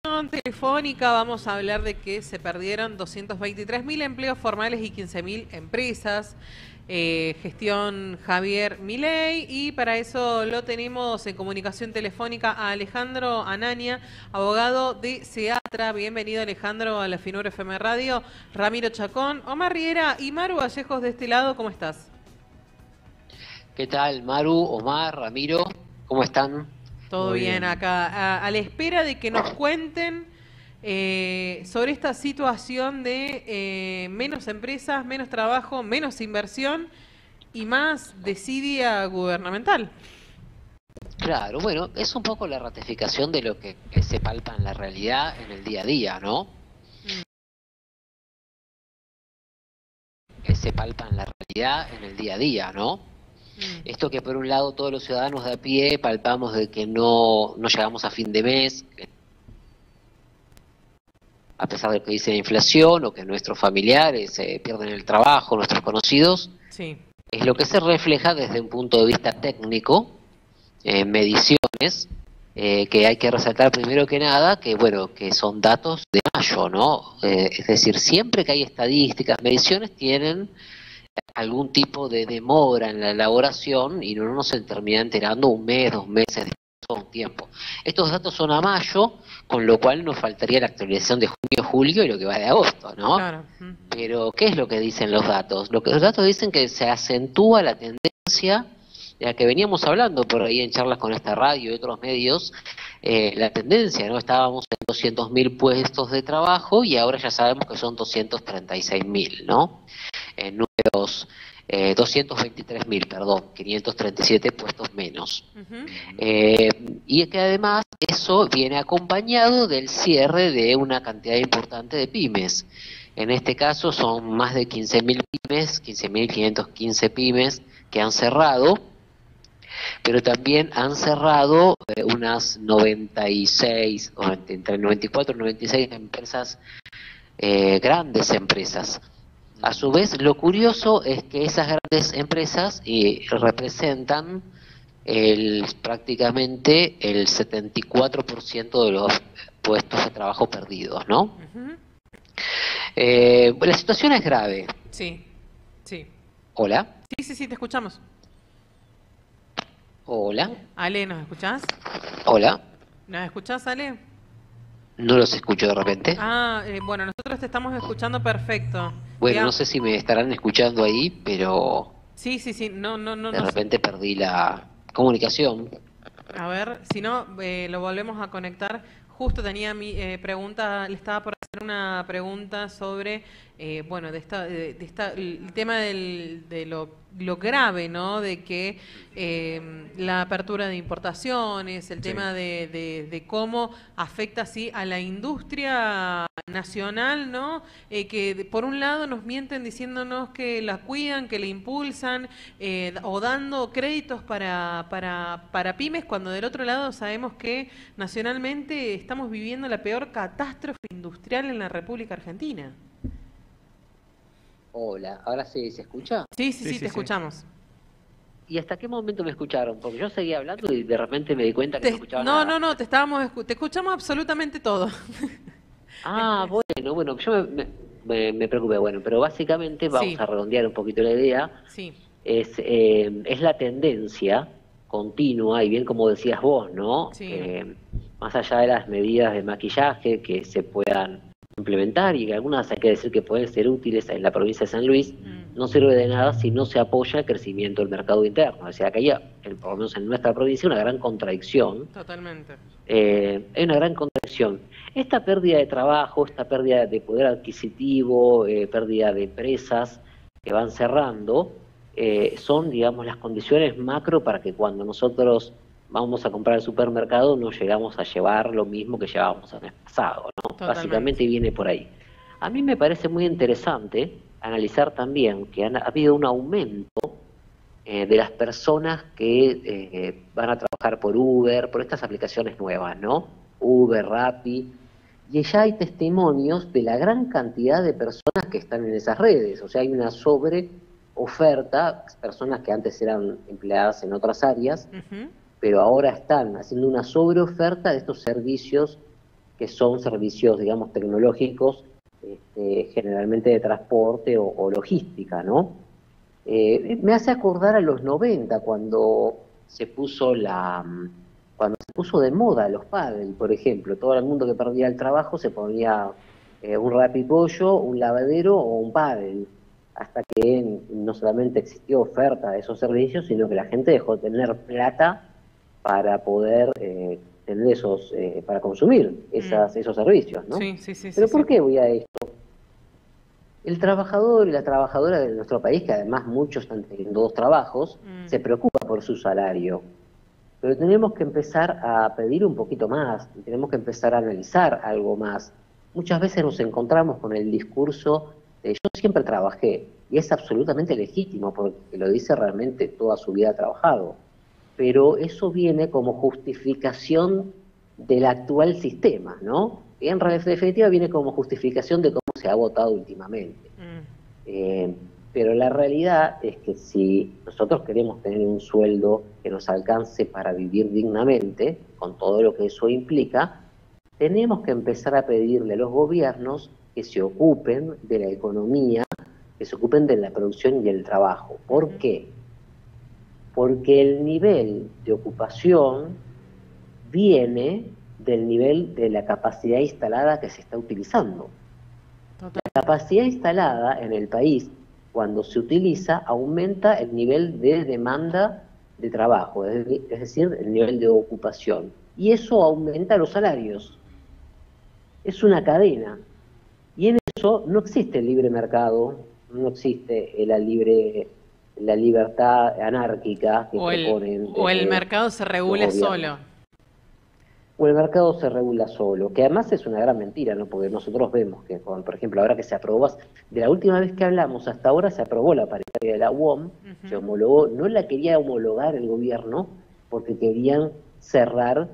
Telefónica vamos a hablar de que se perdieron 223.000 empleos formales y 15.000 empresas. Gestión Javier Milei, y para eso lo tenemos en comunicación telefónica a Alejandro Anania, abogado de Seatra. Bienvenido, Alejandro, a la Finura FM Radio. Ramiro Chacón, Omar Riera y Maru Vallejos de este lado, ¿cómo estás? ¿Qué tal, Maru, Omar, Ramiro? ¿Cómo están? Todo bien acá, a la espera de que nos cuenten sobre esta situación de menos empresas, menos trabajo, menos inversión y más desidia gubernamental. Claro, bueno, es un poco la ratificación de lo que se palpa en la realidad en el día a día, ¿no? Que se palpa en la realidad en el día a día, ¿no? Esto que por un lado todos los ciudadanos de a pie palpamos de que no llegamos a fin de mes, a pesar de que dice inflación o que nuestros familiares pierden el trabajo, nuestros conocidos, Sí. es lo que se refleja desde un punto de vista técnico, mediciones, que hay que resaltar primero que nada, que bueno, que son datos de mayo, ¿no? Es decir, siempre que hay estadísticas, mediciones tienen algún tipo de demora en la elaboración y no se termina enterando un mes, 2 meses, un tiempo. Estos datos son a mayo, con lo cual nos faltaría la actualización de junio, julio y lo que va de agosto, ¿no? Claro. Pero, ¿qué es lo que dicen los datos? Los datos dicen que se acentúa la tendencia de la que veníamos hablando por ahí en charlas con esta radio y otros medios, la tendencia, ¿no? Estábamos en 200.000 puestos de trabajo y ahora ya sabemos que son 236.000, ¿no? En números, 223.000, perdón, 537 puestos menos. Y que además eso viene acompañado del cierre de una cantidad importante de pymes. En este caso son más de 15.000 pymes, 15.515 pymes que han cerrado, pero también han cerrado unas 96, entre 94 y 96 empresas, grandes empresas. A su vez, lo curioso es que esas grandes empresas representan prácticamente el 74% de los puestos de trabajo perdidos, ¿no? La situación es grave. Sí, sí. ¿Hola? Sí, te escuchamos. ¿Hola? Ale, ¿nos escuchás? ¿Hola? ¿Nos escuchás, Ale? No los escucho de repente. Bueno, nosotros te estamos escuchando perfecto. Bueno, no sé si me estarán escuchando ahí, pero Sí, no, de repente perdí la comunicación. A ver, si no, lo volvemos a conectar. Justo tenía mi pregunta, le estaba por hacer una pregunta sobre, bueno, el tema de lo grave, ¿no? De que la apertura de importaciones, el tema de cómo afecta así a la industria nacional, ¿no? Que por un lado nos mienten diciéndonos que la cuidan, que la impulsan, o dando créditos para pymes, cuando del otro lado sabemos que nacionalmente estamos viviendo la peor catástrofe industrial en la República Argentina. Hola, ¿ahora sí se escucha? Sí, te escuchamos. ¿Y hasta qué momento me escucharon? Porque yo seguía hablando y de repente me di cuenta que no escuchaba nada. No, te escuchamos absolutamente todo. Ah, bueno, yo me preocupé. Bueno, pero básicamente vamos a redondear un poquito la idea. Sí. Es la tendencia continua, y bien como decías vos, ¿no? Sí. Que más allá de las medidas de maquillaje que se puedan implementar, y que algunas hay que decir que pueden ser útiles en la provincia de San Luis, no sirve de nada si no se apoya el crecimiento del mercado interno. O sea, que hay, por lo menos en nuestra provincia, una gran contradicción. Totalmente. Hay una gran contradicción. Esta pérdida de trabajo, esta pérdida de poder adquisitivo, pérdida de empresas que van cerrando, son, digamos, las condiciones macro para que cuando nosotros vamos a comprar al supermercado no llegamos a llevar lo mismo que llevábamos el mes pasado, ¿no? Básicamente viene por ahí. A mí me parece muy interesante analizar también que ha habido un aumento de las personas que van a trabajar por Uber, por estas aplicaciones nuevas, ¿no? Uber, Rappi, y ya hay testimonios de la gran cantidad de personas que están en esas redes. O sea, hay una sobreoferta, personas que antes eran empleadas en otras áreas, pero ahora están haciendo una sobreoferta de estos servicios que son servicios, digamos, tecnológicos, generalmente de transporte o logística, ¿no? Me hace acordar a los 90, cuando se puso de moda los pádel, por ejemplo. Todo el mundo que perdía el trabajo se ponía un rapipollo, un lavadero o un pádel, hasta que no solamente existió oferta de esos servicios, sino que la gente dejó de tener plata para poder tener para consumir esos servicios, ¿no? Sí, sí, sí, Pero sí, ¿por sí. qué voy a esto? El trabajador y la trabajadora de nuestro país, que además muchos están teniendo dos trabajos, se preocupa por su salario. Pero tenemos que empezar a pedir un poquito más, tenemos que empezar a analizar algo más. Muchas veces nos encontramos con el discurso de yo siempre trabajé, y es absolutamente legítimo porque lo dice realmente toda su vida ha trabajado. Pero eso viene como justificación del actual sistema, ¿no? Y en definitiva viene como justificación de cómo se ha votado últimamente. Pero la realidad es que si nosotros queremos tener un sueldo que nos alcance para vivir dignamente, con todo lo que eso implica, tenemos que empezar a pedirle a los gobiernos que se ocupen de la economía, que se ocupen de la producción y el trabajo. ¿Por qué? Porque el nivel de ocupación viene del nivel de la capacidad instalada que se está utilizando. Total. La capacidad instalada en el país, cuando se utiliza, aumenta el nivel de demanda de trabajo, es decir, el nivel de ocupación. Y eso aumenta los salarios. Es una cadena. Y en eso no existe el libre mercado, no existe la libertad anárquica que proponen. O el mercado se regula solo. O el mercado se regula solo, que además es una gran mentira, ¿no? Porque nosotros vemos que, por ejemplo, ahora que se aprobó, de la última vez que hablamos hasta ahora se aprobó la paritaria de la UOM, se homologó, no la quería homologar el gobierno porque querían cerrar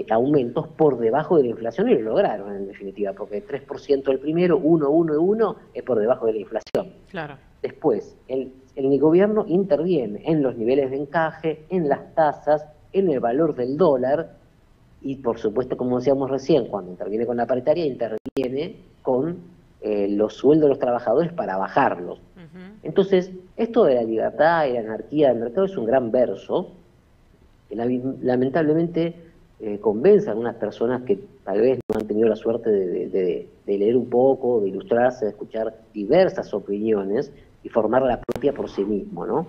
aumentos por debajo de la inflación, y lo lograron en definitiva, porque 3% el primero, 1 es por debajo de la inflación. Claro. Después, el gobierno interviene en los niveles de encaje, en las tasas, en el valor del dólar. Y por supuesto, como decíamos recién, cuando interviene con la paritaria, interviene con los sueldos de los trabajadores para bajarlos. Entonces, esto de la libertad y la anarquía del mercado es un gran verso que lamentablemente convence a algunas personas que tal vez no han tenido la suerte de leer un poco, de ilustrarse, de escuchar diversas opiniones y formar la propia por sí mismo, ¿no?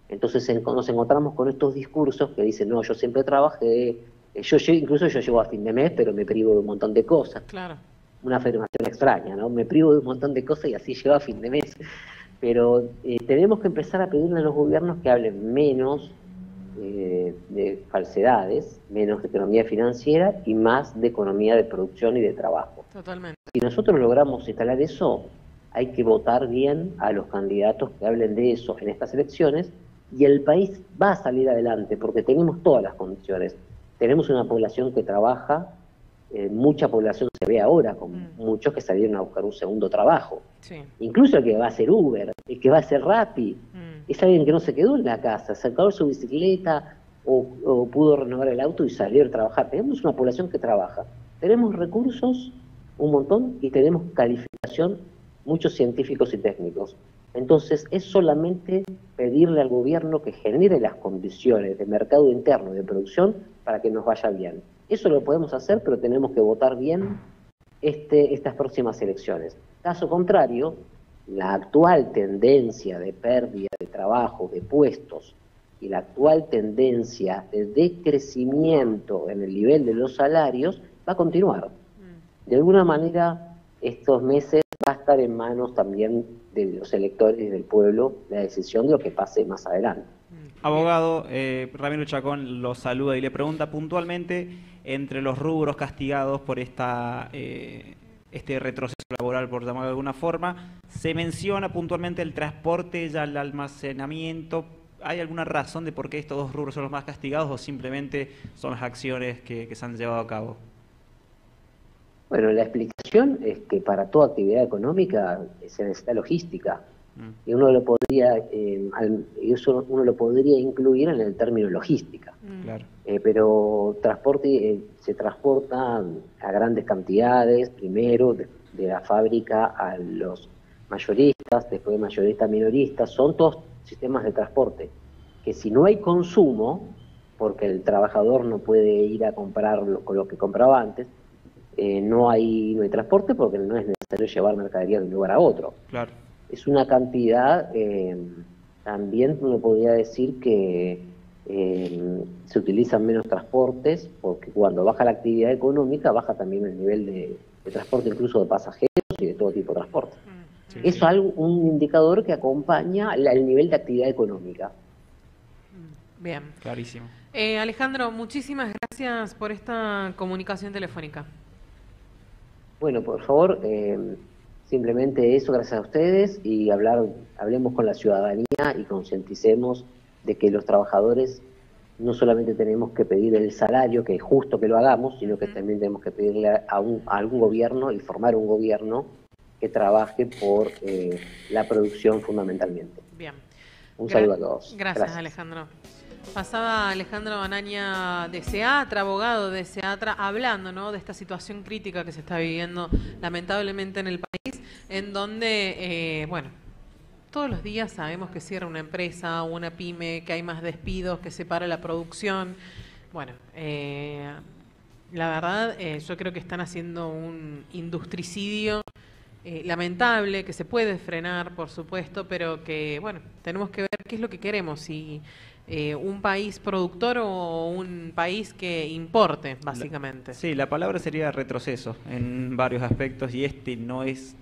Entonces nos encontramos con estos discursos que dicen, no, yo siempre trabajé, incluso yo llego a fin de mes, pero me privo de un montón de cosas. Claro. Una afirmación extraña, ¿no? Me privo de un montón de cosas y así llego a fin de mes. Pero tenemos que empezar a pedirle a los gobiernos que hablen menos de falsedades, menos de economía financiera y más de economía de producción y de trabajo. Totalmente. Si nosotros logramos instalar eso, hay que votar bien a los candidatos que hablen de eso en estas elecciones, y el país va a salir adelante porque tenemos todas las condiciones. Tenemos una población que trabaja, mucha población se ve ahora, con muchos que salieron a buscar un segundo trabajo. Sí. Incluso el que va a hacer Uber, el que va a hacer Rappi, es alguien que no se quedó en la casa, sacó su bicicleta o pudo renovar el auto y salió a trabajar. Tenemos una población que trabaja. Tenemos recursos, un montón, y tenemos calificación, muchos científicos y técnicos. Entonces es solamente pedirle al gobierno que genere las condiciones de mercado interno, de producción, para que nos vaya bien. Eso lo podemos hacer, pero tenemos que votar bien estas próximas elecciones. Caso contrario, la actual tendencia de pérdida de trabajo, de puestos, y la actual tendencia de decrecimiento en el nivel de los salarios va a continuar. De alguna manera, estos meses va a estar en manos también de los electores y del pueblo la decisión de lo que pase más adelante. Abogado, Ramiro Chacón lo saluda y le pregunta puntualmente, entre los rubros castigados por este retroceso laboral, por llamarlo de alguna forma, se menciona puntualmente el transporte y el almacenamiento. ¿Hay alguna razón de por qué estos dos rubros son los más castigados o simplemente son las acciones que se han llevado a cabo? Bueno, la explicación es que para toda actividad económica se necesita logística. Y uno lo podría, eso uno lo podría incluir en el término logística. Claro. Pero transporte se transporta a grandes cantidades, primero de la fábrica a los mayoristas, después de mayoristas a minoristas, son todos sistemas de transporte, que si no hay consumo, porque el trabajador no puede ir a comprar con lo que compraba antes, no hay transporte porque no es necesario llevar mercadería de un lugar a otro. Claro. Es una cantidad, también uno podría decir que se utilizan menos transportes, porque cuando baja la actividad económica, baja también el nivel de transporte, incluso de pasajeros y de todo tipo de transporte. Sí, Eso sí. es un indicador que acompaña el nivel de actividad económica. Bien. Clarísimo. Alejandro, muchísimas gracias por esta comunicación telefónica. Bueno, por favor, simplemente eso, gracias a ustedes, y hablemos con la ciudadanía y concienticemos de que los trabajadores no solamente tenemos que pedir el salario, que es justo que lo hagamos, sino que también tenemos que pedirle a algún gobierno y formar un gobierno que trabaje por la producción fundamentalmente. Bien. Un saludo a todos. Gracias, Alejandro. Pasaba Alejandro Banaña de SEATRA, abogado de SEATRA, hablando, ¿no?, de esta situación crítica que se está viviendo lamentablemente en el país, en donde, bueno, todos los días sabemos que cierra una empresa, una pyme, que hay más despidos, que se para la producción. Bueno, la verdad, yo creo que están haciendo un industricidio lamentable, que se puede frenar, por supuesto, pero que, bueno, tenemos que ver qué es lo que queremos, si un país productor o un país que importe, básicamente. Sí, la palabra sería retroceso en varios aspectos, y este no es